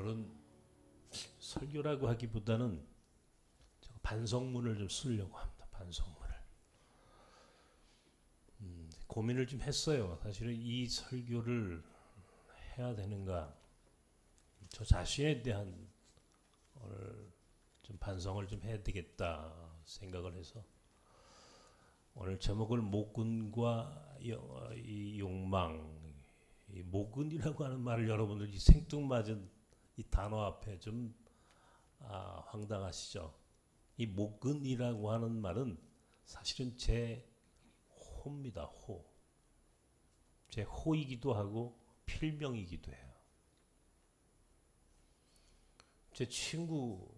오늘은 설교라고 하기보다는 반성문을 좀 쓰려고 합니다. 반성문을. 고민을 좀 했어요. 사실은 이 설교를 해야 되는가, 저 자신에 대한 오늘 좀 반성을 좀 해야 되겠다 생각을 해서 오늘 제목을 모근과 이 욕망, 이 모근이라고 하는 말을 여러분들이 생뚱맞은 이 단어 앞에 좀 황당하시죠? 이 모근이라고 하는 말은 사실은 제 호입니다. 호. 제 호이기도 하고 필명이기도 해요. 제 친구,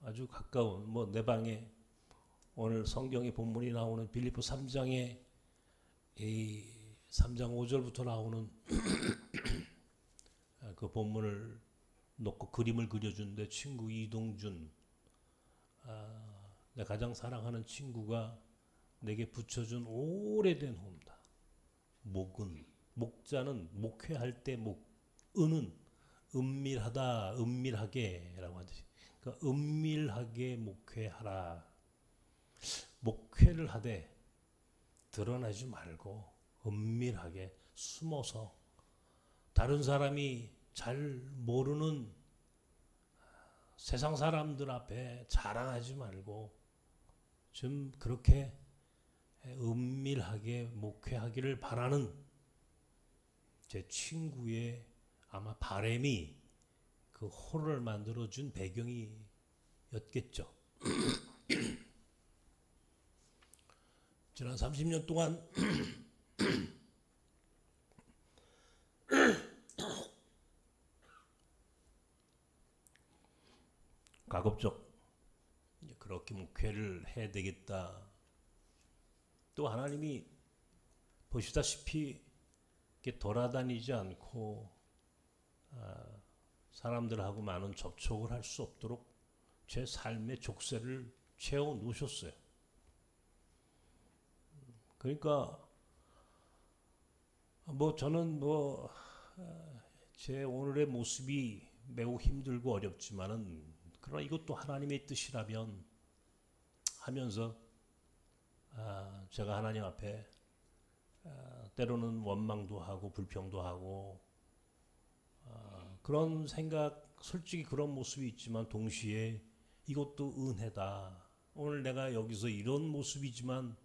아주 가까운 내 방에 오늘 성경의 본문이 나오는 빌립보 3장에 이 3장 5절부터 나오는 그 본문을 놓고 그림을 그려준 내 친구 이동준, 내 가장 사랑하는 친구가 내게 붙여준 오래된 호입니다. 목은, 목자는 목회할 때 목, 은은 은밀하다, 은밀하게라고 하듯이, 그러니까 은밀하게 목회하라. 목회를 하되 드러나지 말고 은밀하게 숨어서 다른 사람이 잘 모르는 세상 사람들 앞에 자랑하지 말고 좀 그렇게 은밀하게 목회하기를 바라는 제 친구의 아마 바람이 그 호를 만들어준 배경이었겠죠. 지난 30년 동안 가급적 그렇게 목회를 해야 되겠다. 또 하나님이 보시다시피 이렇게 돌아다니지 않고 사람들하고 많은 접촉을 할 수 없도록 제 삶의 족쇄를 채워 놓으셨어요. 그러니까 저는 제 오늘의 모습이 매우 힘들고 어렵지만은 그러나 이것도 하나님의 뜻이라면 하면서 제가 하나님 앞에 때로는 원망도 하고 불평도 하고 그런 생각, 솔직히 그런 모습이 있지만 동시에 이것도 은혜다. 오늘 내가 여기서 이런 모습이지만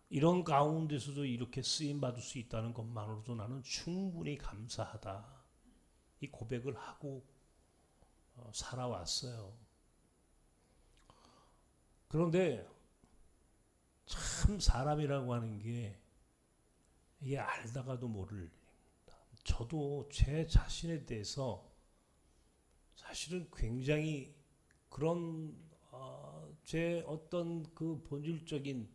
이런 가운데서도 이렇게 쓰임받을 수 있다는 것만으로도 나는 충분히 감사하다. 이 고백을 하고 살아왔어요. 그런데 참 사람이라고 하는 게 이게 알다가도 모를 일입니다. 저도 제 자신에 대해서 사실은 굉장히 그런 제 어떤 그 본질적인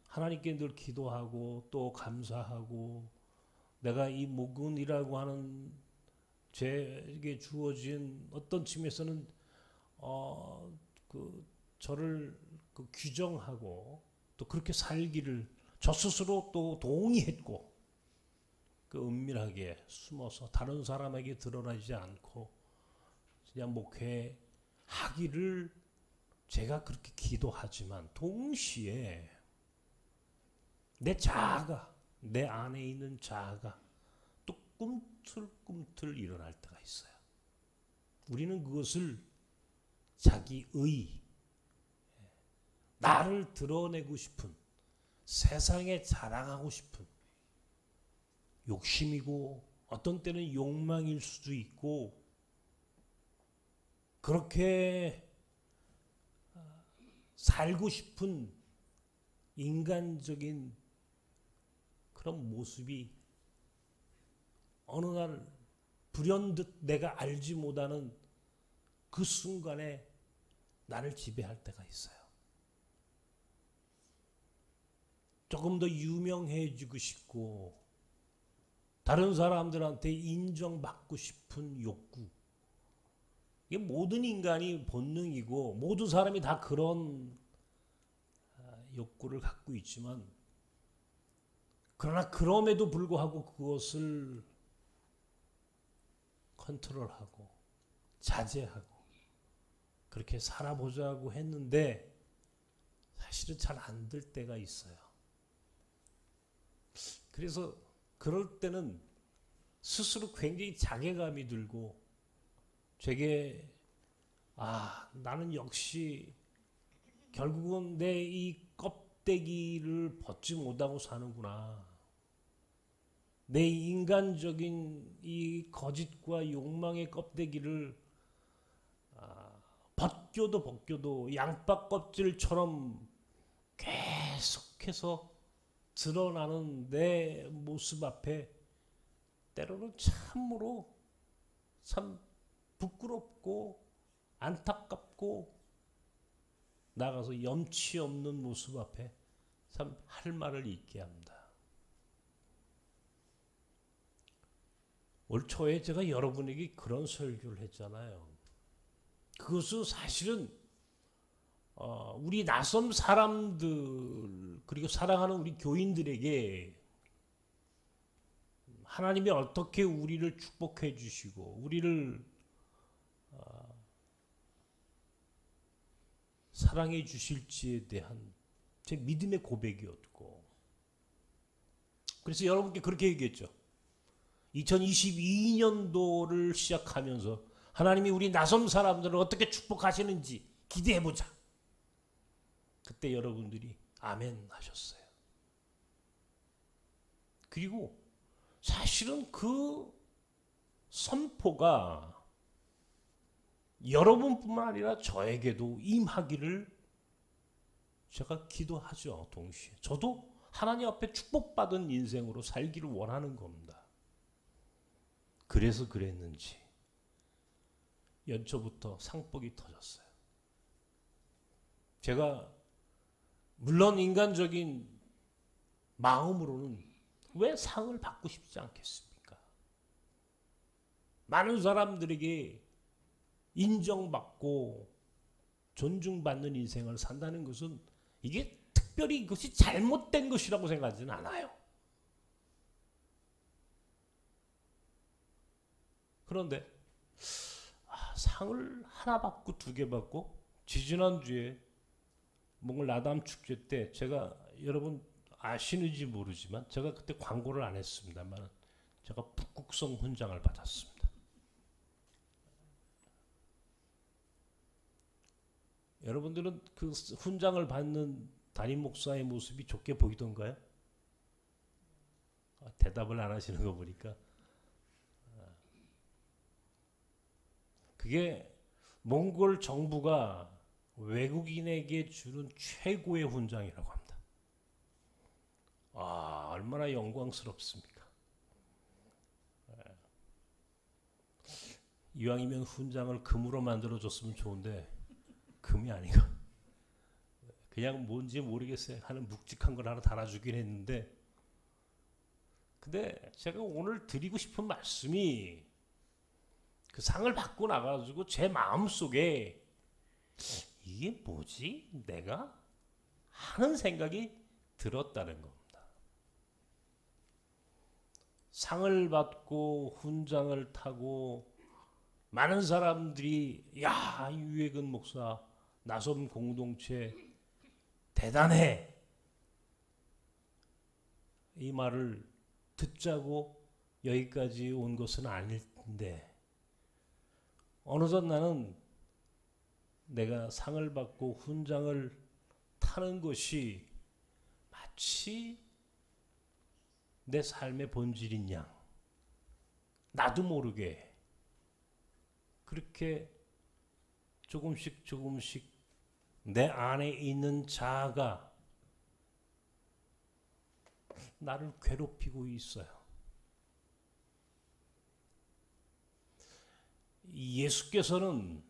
하나님께 늘 기도하고 또 감사하고 내가 이 모근이라고 하는 제게 주어진 어떤 측면에서는 저를 규정하고 또 그렇게 살기를 저 스스로 또 동의했고 그 은밀하게 숨어서 다른 사람에게 드러나지 않고 그냥 목회하기를 제가 그렇게 기도하지만 동시에 내 자아가, 내 안에 있는 자아가 또 꿈틀꿈틀 일어날 때가 있어요. 우리는 그것을 자기의, 나를 드러내고 싶은, 세상에 자랑하고 싶은 욕심이고 어떤 때는 욕망일 수도 있고 그렇게 살고 싶은 인간적인 그런 모습이 어느 날 불현듯 내가 알지 못하는 그 순간에 나를 지배할 때가 있어요. 조금 더 유명해지고 싶고 다른 사람들한테 인정받고 싶은 욕구. 이게 모든 인간이 본능이고 모든 사람이 다 그런 욕구를 갖고 있지만 그러나 그럼에도 불구하고 그것을 컨트롤하고 자제하고 그렇게 살아보자고 했는데 사실은 잘 안 될 때가 있어요. 그래서 그럴 때는 스스로 굉장히 자괴감이 들고 되게 나는 역시 결국은 내 이 껍데기를 벗지 못하고 사는구나. 내 인간적인 이 거짓과 욕망의 껍데기를 벗겨도 양파 껍질처럼 계속해서 드러나는 내 모습 앞에 때로는 참으로 참 부끄럽고 안타깝고 나가서 염치 없는 모습 앞에 참 할 말을 잊게 합니다. 올 초에 제가 여러분에게 그런 설교를 했잖아요. 그것은 사실은 우리 낯선 사람들 그리고 사랑하는 우리 교인들에게 하나님이 어떻게 우리를 축복해 주시고 우리를 사랑해 주실지에 대한 제 믿음의 고백이었고, 그래서 여러분께 그렇게 얘기했죠. 2022년도를 시작하면서 하나님이 우리 낯선 사람들을 어떻게 축복하시는지 기대해보자. 그때 여러분들이 아멘 하셨어요. 그리고 사실은 그 선포가 여러분뿐만 아니라 저에게도 임하기를 제가 기도하죠. 동시에 저도 하나님 앞에 축복받은 인생으로 살기를 원하는 겁니다. 그래서 그랬는지 연초부터 상복이 터졌어요. 제가 물론 인간적인 마음으로는 왜 상을 받고 싶지 않겠습니까? 많은 사람들에게 인정받고 존중받는 인생을 산다는 것은 이게 특별히 이것이 잘못된 것이라고 생각하지는 않아요. 그런데 상을 하나 받고 두 개 받고 지지난주에 몽골 나담 축제 때 제가 여러분 아시는지 모르지만 제가 그때 광고를 안 했습니다만 제가 북극성 훈장을 받았습니다. 여러분들은 그 훈장을 받는 담임 목사의 모습이 좋게 보이던가요? 대답을 안 하시는 거 보니까 그게 몽골 정부가 외국인에게 주는 최고의 훈장이라고 합니다. 얼마나 영광스럽습니까? 이왕이면 훈장을 금으로 만들어줬으면 좋은데 금이 아니고 그냥 뭔지 모르겠어요 하는 묵직한 걸 하나 달아주긴 했는데, 근데 제가 오늘 드리고 싶은 말씀이 그 상을 받고 나가지고 제 마음속에 이게 뭐지? 내가? 하는 생각이 들었다는 겁니다. 상을 받고 훈장을 타고 많은 사람들이 야, 유해근 목사 나섬 공동체 대단해, 이 말을 듣자고 여기까지 온 것은 아닐 텐데 어느덧 나는 내가 상을 받고 훈장을 타는 것이 마치 내 삶의 본질인 양 나도 모르게 그렇게 조금씩 내 안에 있는 자아가 나를 괴롭히고 있어요. 예수께서는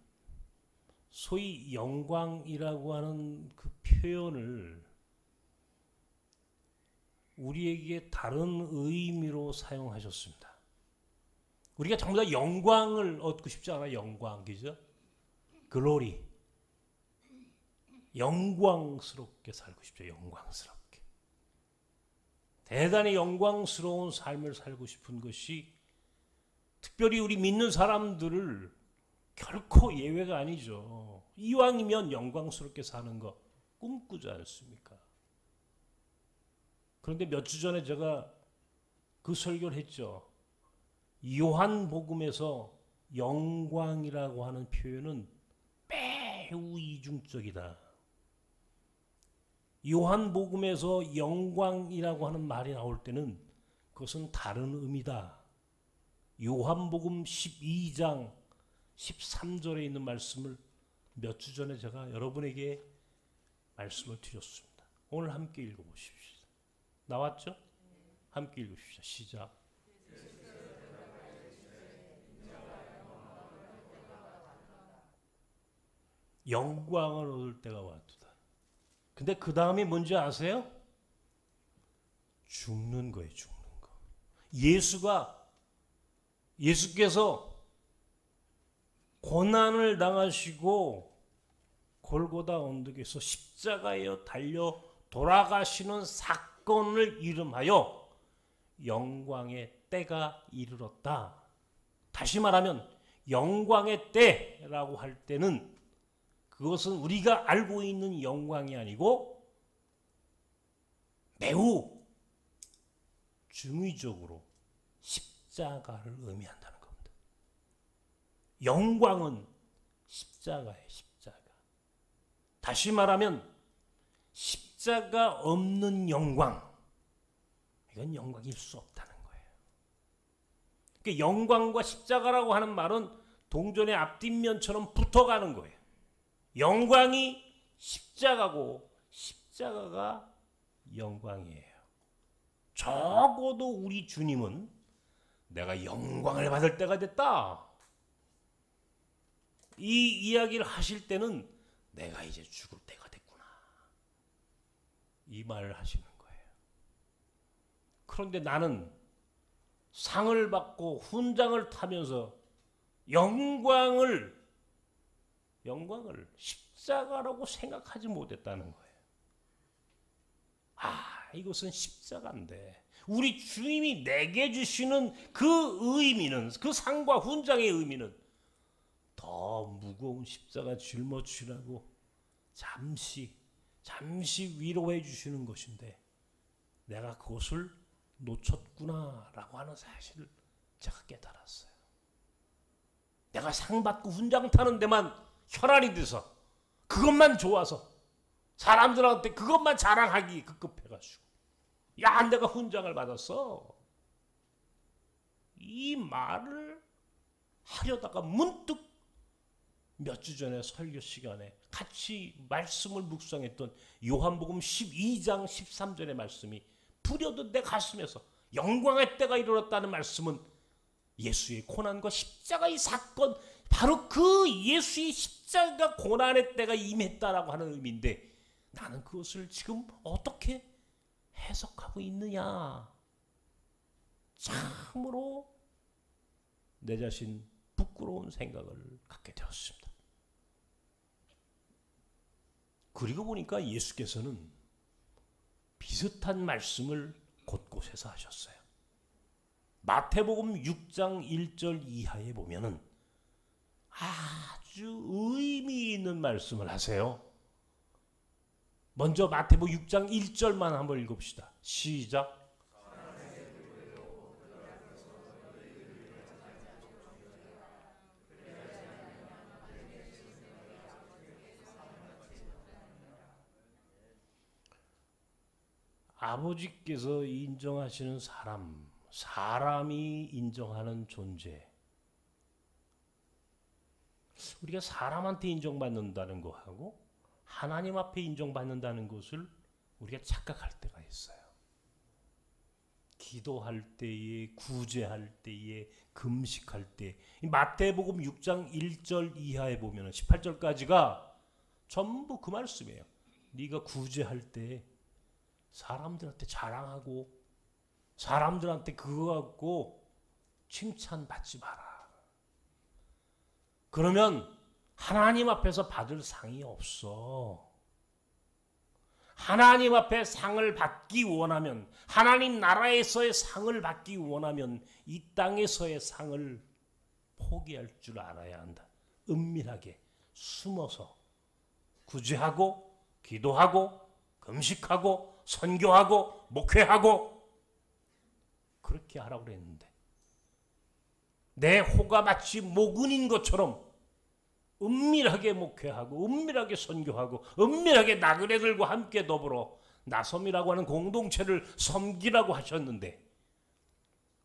소위 영광이라고 하는 그 표현을 우리에게 다른 의미로 사용하셨습니다. 우리가 전부 다 영광을 얻고 싶지 않아요? 영광, 그죠? 글로리. 영광스럽게 살고 싶죠. 영광스럽게. 대단히 영광스러운 삶을 살고 싶은 것이 특별히 우리 믿는 사람들을 결코 예외가 아니죠. 이왕이면 영광스럽게 사는 거 꿈꾸지 않습니까? 그런데 몇 주 전에 제가 그 설교를 했죠. 요한복음에서 영광이라고 하는 표현은 매우 이중적이다. 요한복음에서 영광이라고 하는 말이 나올 때는 그것은 다른 의미다. 요한복음 12장 13절에 있는 말씀을 몇 주 전에 제가 여러분에게 말씀을 드렸습니다. 오늘 함께 읽어보십시오. 나왔죠? 함께 읽읍시다. 시작. 영광을 얻을 때가 왔도다. 근데 그 다음에 뭔지 아세요? 죽는 거예요. 죽는 거. 예수께서 고난을 당하시고 골고다 언덕에서 십자가에 달려 돌아가시는 사건을 이름하여 영광의 때가 이르렀다. 다시 말하면 영광의 때라고 할 때는 그것은 우리가 알고 있는 영광이 아니고 매우 중의적으로 십자가를 의미한다는 겁니다. 영광은 십자가예요. 십자가. 다시 말하면 십자가 없는 영광, 이건 영광일 수 없다는 거예요. 그러니까 영광과 십자가라고 하는 말은 동전의 앞뒷면처럼 붙어가는 거예요. 영광이 십자가고 십자가가 영광이에요. 적어도 우리 주님은 내가 영광을 받을 때가 됐다, 이 이야기를 하실 때는 내가 이제 죽을 때가 됐구나, 이 말을 하시는 거예요. 그런데 나는 상을 받고 훈장을 타면서 영광을 십자가라고 생각하지 못했다는 거예요. 이것은 십자가인데 우리 주님이 내게 주시는 그 의미는, 그 상과 훈장의 의미는 더 무거운 십자가 짊어지라고 잠시 위로해 주시는 것인데 내가 그것을 놓쳤구나라고 하는 사실을 제가 깨달았어요. 내가 상 받고 훈장 타는 데만 혈안이 돼서, 그것만 좋아서 사람들한테 그것만 자랑하기 급급해가지고, 야 내가 훈장을 받았어, 이 말을 하려다가 문득 몇 주 전에 설교 시간에 같이 말씀을 묵상했던 요한복음 12장 13절의 말씀이 부려도 내 가슴에서 영광의 때가 이르렀다는 말씀은 예수의 고난과 십자가의 사건, 바로 그 예수의 십자가 고난의 때가 임했다라고 하는 의미인데 나는 그것을 지금 어떻게 해석하고 있느냐, 참으로 내 자신 부끄러운 생각을 갖게 되었습니다. 그리고 보니까 예수께서는 비슷한 말씀을 곳곳에서 하셨어요. 마태복음 6장 1절 이하에 보면은 아주 의미 있는 말씀을 하세요. 먼저 마태복음 6장 1절만 한번 읽읍시다. 시작. 아버지께서 인정하시는 사람이 인정하는 존재, 우리가 사람한테 인정받는다는 거하고 하나님 앞에 인정받는다는 것을 우리가 착각할 때가 있어요. 기도할 때에, 구제할 때에, 금식할 때, 마태복음 6장 1절 이하에 보면 18절까지가 전부 그 말씀이에요. 네가 구제할 때 사람들한테 자랑하고 사람들한테 그거 갖고 칭찬받지 마라. 그러면 하나님 앞에서 받을 상이 없어. 하나님 앞에 상을 받기 원하면, 하나님 나라에서의 상을 받기 원하면 이 땅에서의 상을 포기할 줄 알아야 한다. 은밀하게 숨어서 구제하고 기도하고 금식하고 선교하고 목회하고 그렇게 하라고 그랬는데 내 호가 마치 모근인 것처럼 은밀하게 목회하고 은밀하게 선교하고 은밀하게 나그네들과 함께 더불어 나섬이라고 하는 공동체를 섬기라고 하셨는데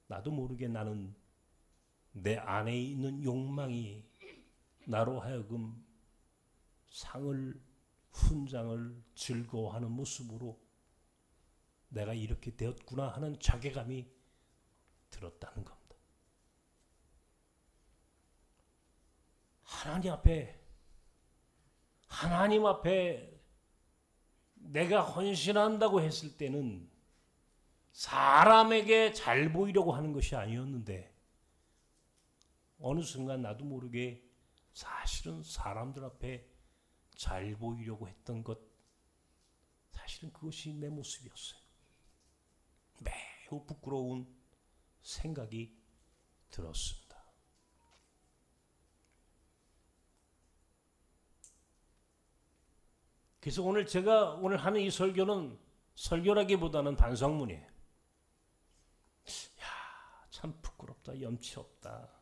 나도 모르게 나는 내 안에 있는 욕망이 나로 하여금 상을 훈장을 즐거워하는 모습으로 내가 이렇게 되었구나 하는 자괴감이 들었다는 겁니다. 하나님 앞에 내가 헌신한다고 했을 때는 사람에게 잘 보이려고 하는 것이 아니었는데 어느 순간 나도 모르게 사실은 사람들 앞에 잘 보이려고 했던 것, 사실은 그것이 내 모습이었어요. 매우 부끄러운 생각이 들었습니다. 그래서 제가 오늘 하는 이 설교는 설교라기보다는 반성문이에요. 야, 참 부끄럽다, 염치 없다.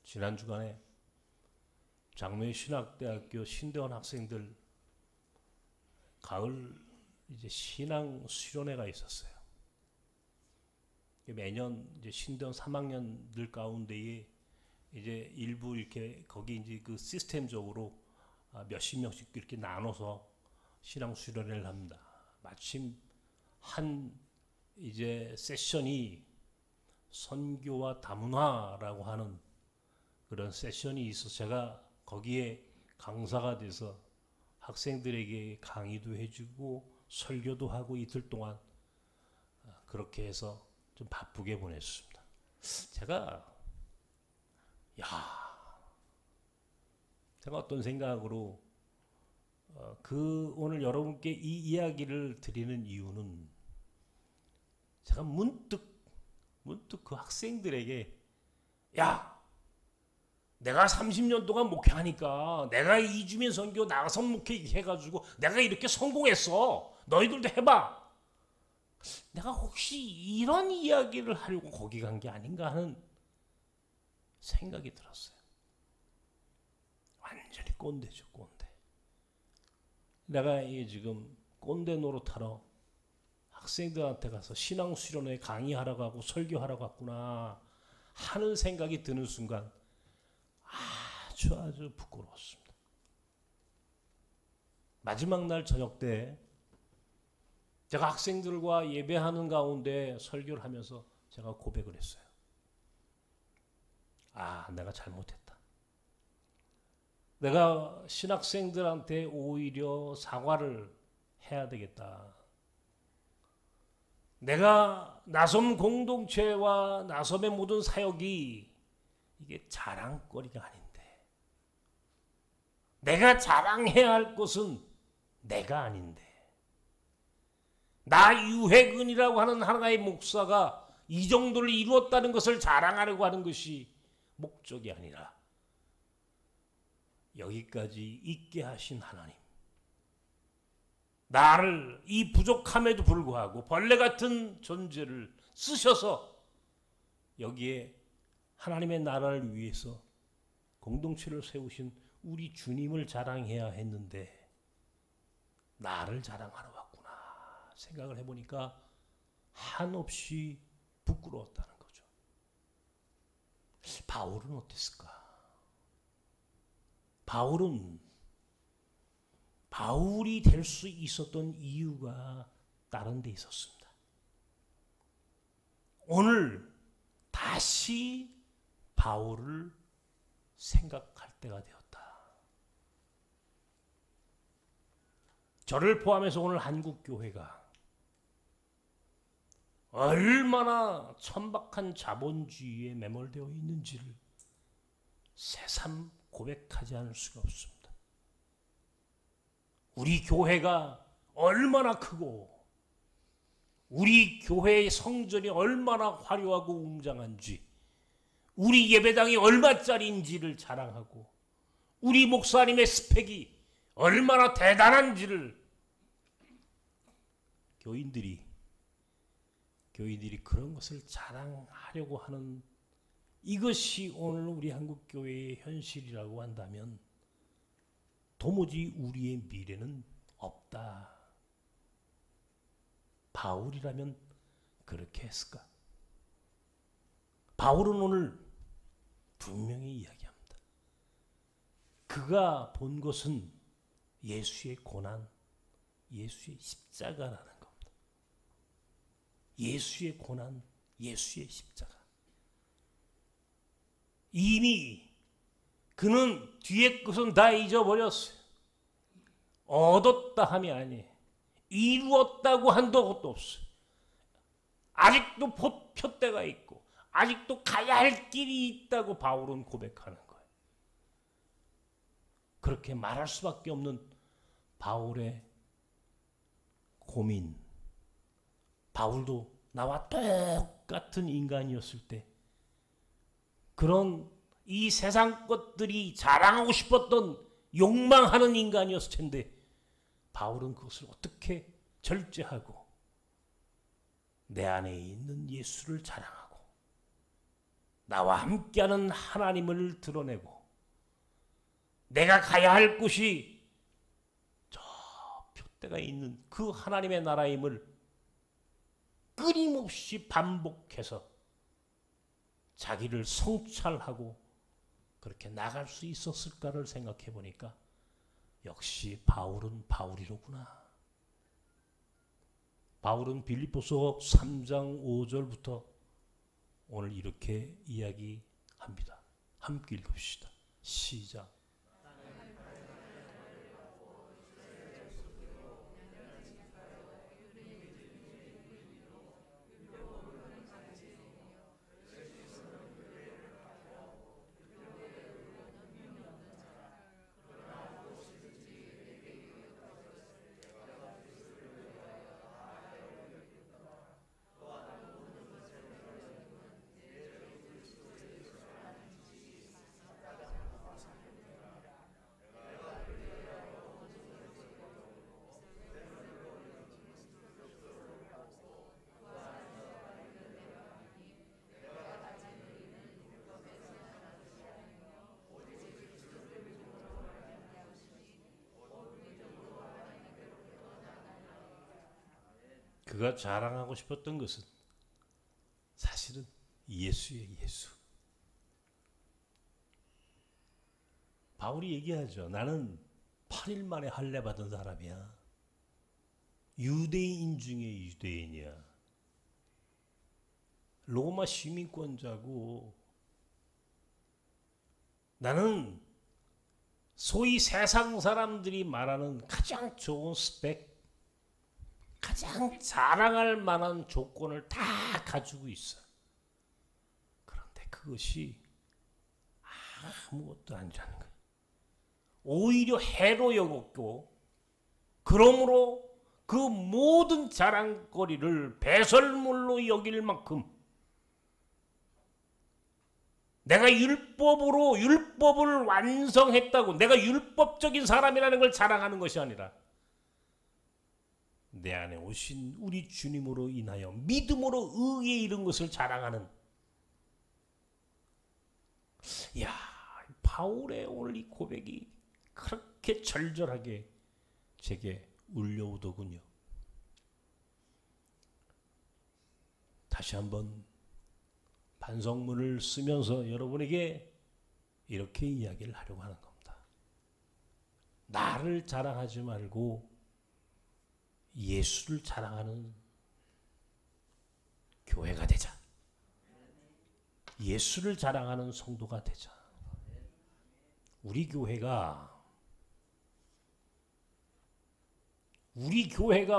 지난 주간에 장로의 신학대학교 신대원 학생들 가을 이제 신앙 수련회가 있었어요. 매년 이제 신대원 3학년들 가운데에 이제 일부 이렇게 거기 이제 그 시스템적으로 몇십 명씩 이렇게 나눠서 신앙 수련회를 합니다. 마침 한 이제 세션이 선교와 다문화라고 하는 그런 세션이 있어서 제가 거기에 강사가 돼서 학생들에게 강의도 해주고 설교도 하고 이틀 동안 그렇게 해서 좀 바쁘게 보냈습니다. 제가 어떤 생각으로 오늘 여러분께 이 이야기를 드리는 이유는 제가 문득 그 학생들에게 내가 30년 동안 목회하니까 내가 이주민 선교 나가서 목회해가지고 내가 이렇게 성공했어. 너희들도 해봐. 내가 혹시 이런 이야기를 하려고 거기 간 게 아닌가 하는 생각이 들었어요. 완전히 꼰대죠, 꼰대. 내가 이게 지금 꼰대 노릇하러 학생들한테 가서 신앙 수련회 강의하러 가고 설교하러 갔구나 하는 생각이 드는 순간 아주 부끄러웠습니다. 마지막 날 저녁 때 제가 학생들과 예배하는 가운데 설교를 하면서 제가 고백을 했어요. 내가 잘못했다. 내가 신학생들한테 오히려 사과를 해야 되겠다. 내가 나섬 공동체와 나섬의 모든 사역이 이게 자랑거리가 아닌데, 내가 자랑해야 할 것은 내가 아닌데, 나 유해근이라고 하는 하나의 목사가 이 정도를 이루었다는 것을 자랑하려고 하는 것이 목적이 아니라 여기까지 있게 하신 하나님, 나를 이 부족함에도 불구하고 벌레 같은 존재를 쓰셔서 여기에 하나님의 나라를 위해서 공동체를 세우신 우리 주님을 자랑해야 했는데 나를 자랑하러 왔구나 생각을 해보니까 한없이 부끄러웠다는 거죠. 바울은 어땠을까? 바울이 될 수 있었던 이유가 다른 데 있었습니다. 오늘 다시 바울을 생각할 때가 되었다. 저를 포함해서 오늘 한국교회가 얼마나 천박한 자본주의에 매몰되어 있는지를 새삼 고백하지 않을 수가 없습니다. 우리 교회가 얼마나 크고 우리 교회의 성전이 얼마나 화려하고 웅장한지, 우리 예배당이 얼마짜리인지를 자랑하고 우리 목사님의 스펙이 얼마나 대단한지를 교인들이 그런 것을 자랑하려고 하는, 이것이 오늘 우리 한국교회의 현실이라고 한다면 도무지 우리의 미래는 없다. 바울이라면 그렇게 했을까? 바울은 오늘 분명히 이야기합니다. 그가 본 것은 예수의 고난, 예수의 십자가라는 겁니다. 예수의 고난, 예수의 십자가. 이미 그는 뒤에 것은 다 잊어버렸어요. 얻었다 함이 아니에요. 이루었다고 한도 것도 없어요. 아직도 표대가 있고 아직도 가야 할 길이 있다고 바울은 고백하는 거예요. 그렇게 말할 수밖에 없는 바울의 고민. 바울도 나와 똑같은 인간이었을 때 그런 이 세상 것들이 자랑하고 싶었던 욕망하는 인간이었을 텐데 바울은 그것을 어떻게 절제하고 내 안에 있는 예수를 자랑하고 나와 함께하는 하나님을 드러내고 내가 가야 할 곳이 저 표대가 있는 그 하나님의 나라임을 끊임없이 반복해서 자기를 성찰하고 그렇게 나갈 수 있었을까를 생각해 보니까 역시 바울은 바울이로구나. 바울은 빌립보서 3장 5절부터 오늘 이렇게 이야기합니다. 함께 읽읍시다. 시작. 그가 자랑하고 싶었던 것은 사실은 예수의 예수. 바울이 얘기하죠. 나는 8일 만에 할례 받은 사람이야. 유대인 중에 유대인이야. 로마 시민권자고 나는 소위 세상 사람들이 말하는 가장 좋은 스펙, 가장 자랑할 만한 조건을 다 가지고 있어. 그런데 그것이 아무것도 아니라는 거예요. 오히려 해로 여겼고 그러므로 그 모든 자랑거리를 배설물로 여길 만큼 내가 율법을 완성했다고 내가 율법적인 사람이라는 걸 자랑하는 것이 아니라 내 안에 오신 우리 주님으로 인하여 믿음으로 의에 이른 것을 자랑하는, 이야, 바울의 오늘 이 고백이 그렇게 절절하게 제게 울려오더군요. 다시 한번 반성문을 쓰면서 여러분에게 이렇게 이야기를 하려고 하는 겁니다. 나를 자랑하지 말고 예수를 자랑하는 교회가 되자. 예수를 자랑하는 성도가 되자. 우리 교회가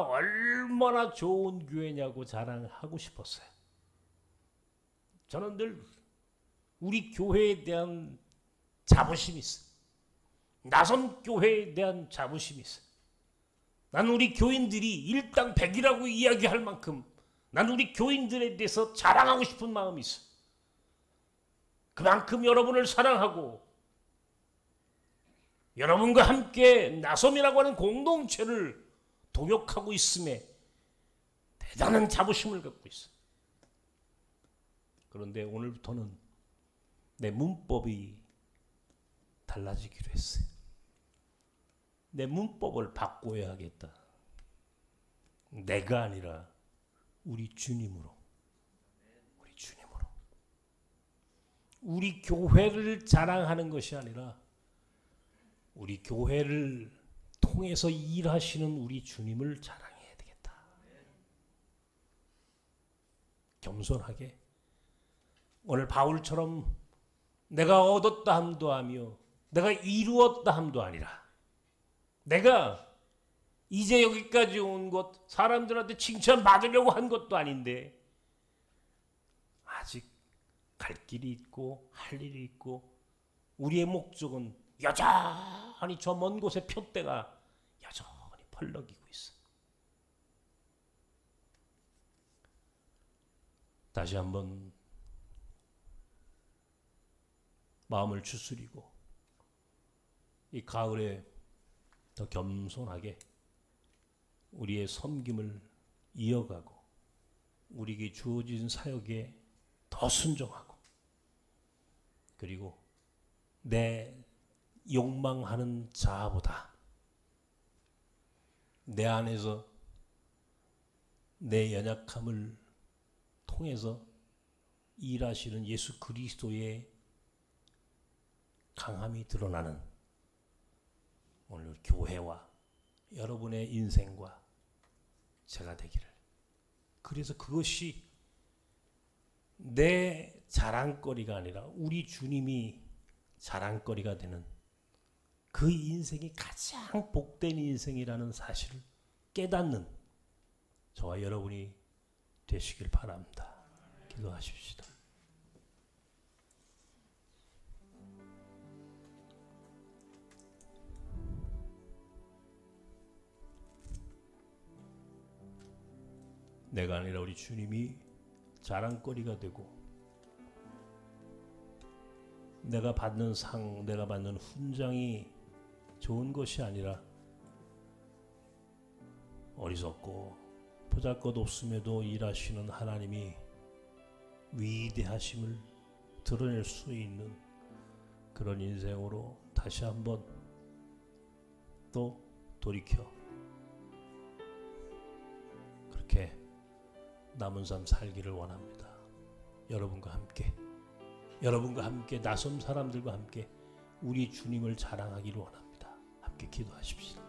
얼마나 좋은 교회냐고 자랑하고 싶었어요. 저는 늘 우리 교회에 대한 자부심이 있어요. 나선 교회에 대한 자부심이 있어요. 난 우리 교인들이 일당백이라고 이야기할 만큼 난 우리 교인들에 대해서 자랑하고 싶은 마음이 있어. 그만큼 여러분을 사랑하고 여러분과 함께 나섬이라고 하는 공동체를 동역하고 있음에 대단한 자부심을 갖고 있어. 그런데 오늘부터는 내 문법이 달라지기로 했어요. 내 문법을 바꿔야 하겠다. 내가 아니라 우리 주님으로. 우리 주님으로. 우리 교회를 자랑하는 것이 아니라 우리 교회를 통해서 일하시는 우리 주님을 자랑해야 되겠다. 겸손하게 오늘 바울처럼 내가 얻었다 함도 하며 내가 이루었다 함도 아니라 내가 이제 여기까지 온 것 사람들한테 칭찬받으려고 한 것도 아닌데 아직 갈 길이 있고 할 일이 있고 우리의 목적은 여전히 저 먼 곳에 표대가 여전히 펄럭이고 있어. 다시 한번 마음을 추스리고 이 가을에 더 겸손하게 우리의 섬김을 이어가고 우리에게 주어진 사역에 더 순종하고 그리고 내 욕망하는 자아보다 내 안에서 내 연약함을 통해서 일하시는 예수 그리스도의 강함이 드러나는 오늘 교회와 여러분의 인생과 제가 되기를. 그래서 그것이 내 자랑거리가 아니라 우리 주님이 자랑거리가 되는 그 인생이 가장 복된 인생이라는 사실을 깨닫는 저와 여러분이 되시길 바랍니다. 기도하십시다. 내가 아니라 우리 주님이 자랑거리가 되고 내가 받는 상, 내가 받는 훈장이 좋은 것이 아니라 어리석고 보잘것없음에도 일하시는 하나님이 위대하심을 드러낼 수 있는 그런 인생으로 다시 한번 또 돌이켜 그렇게 남은 삶 살기를 원합니다. 여러분과 함께 나섬 사람들과 함께 우리 주님을 자랑하기를 원합니다. 함께 기도하십시다.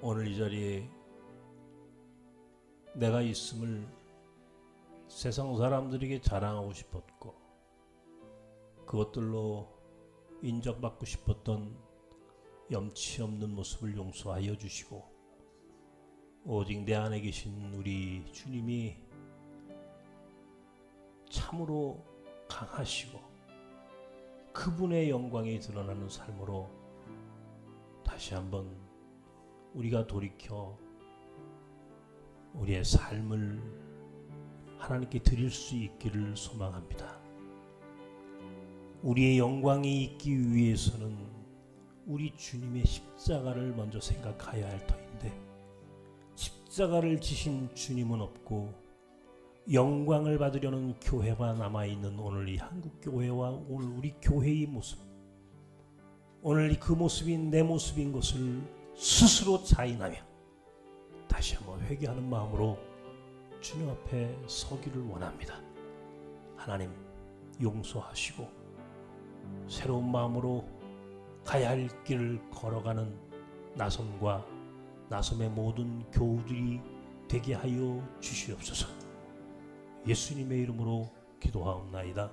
오늘 이 자리에 내가 있음을 세상 사람들에게 자랑하고 싶었고 그것들로 인정받고 싶었던 염치 없는 모습을 용서하여 주시고 오직 내 안에 계신 우리 주님이 참으로 강하시고 그분의 영광이 드러나는 삶으로 다시 한번 우리가 돌이켜 우리의 삶을 하나님께 드릴 수 있기를 소망합니다. 우리의 영광이 있기 위해서는 우리 주님의 십자가를 먼저 생각해야 할 터인데 십자가를 지신 주님은 없고 영광을 받으려는 교회가 남아있는 오늘 이 한국교회와 오늘 우리 교회의 모습 오늘 그 모습이 내 모습인 것을 스스로 자인하며 다시 한번 회개하는 마음으로 주님 앞에 서기를 원합니다. 하나님 용서하시고 새로운 마음으로 가야 할 길을 걸어가는 나섬과 나섬의 모든 교우들이 되게 하여 주시옵소서. 예수님의 이름으로 기도하옵나이다.